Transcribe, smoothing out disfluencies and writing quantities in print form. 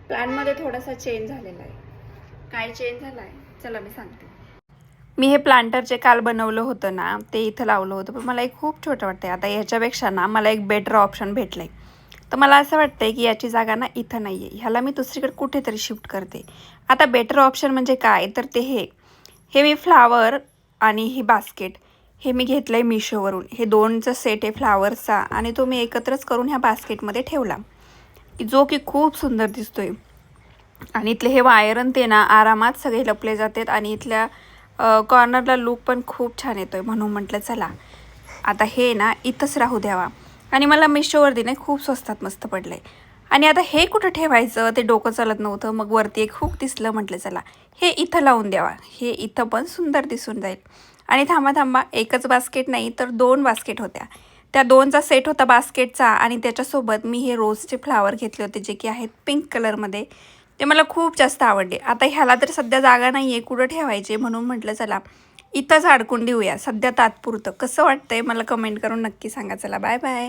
प्लॅनमध्ये थोडासा चेंज झालेला आहे. काय चेंज झाला आहे चला मी सांगते. मी हे प्लांटर जे काल बनवलं होतं ना ते इथं लावलं होतं, पण मला एक खूप छोटं वाटतंय. आता याच्यापेक्षा ना मला एक बेटर ऑप्शन भेटलं आहे. तर मला असं वाटतंय की याची जागा ना इथं नाही आहे, ह्याला मी दुसरीकडे कुठेतरी शिफ्ट करते. आता बेटर ऑप्शन म्हणजे काय तर ते हे मी फ्लावर आणि ही बास्केट हे मी घेतलं आहे मिशोवरून. हे दोनचं सेट आहे फ्लावर्सचा आणि तो मी एकत्रच करून ह्या बास्केटमध्ये ठेवला, जो की खूप सुंदर दिसतोय. आणि इथले हे वायरन ते ना आरामात सगळे लपले जातात आणि इथल्या कॉर्नरला लुक पण खूप छान येतोय. म्हणून म्हटलं चला आता हे ना इथंच राहू द्यावा. आणि मला मिशोवरती नाही खूप स्वस्तात मस्त पडलं आहे. आणि आता हे कुठं ठेवायचं ते डोकं चालत नव्हतं. मग वरती एक हुक दिसलं, म्हटलं चला हे इथं लावून द्यावा, हे इथं पण सुंदर दिसून जाईल. आणि थांबा थांबा, एकच बास्केट नाही तर 2 बास्केट होत्या. त्या 2चा सेट होता बास्केटचा आणि त्याच्यासोबत मी हे रोजचे फ्लावर घेतले होते जे की आहेत पिंक कलरमध्ये. ते मला खूप जास्त आवडले. आता ह्याला तर सध्या जागा नाही आहे कुठं ठेवायचे, म्हणून म्हटलं चला इथंच अडकून देऊया सध्या तात्पुरतं. कसं वाटतंय मला कमेंट करून नक्की सांगा. चला बाय बाय.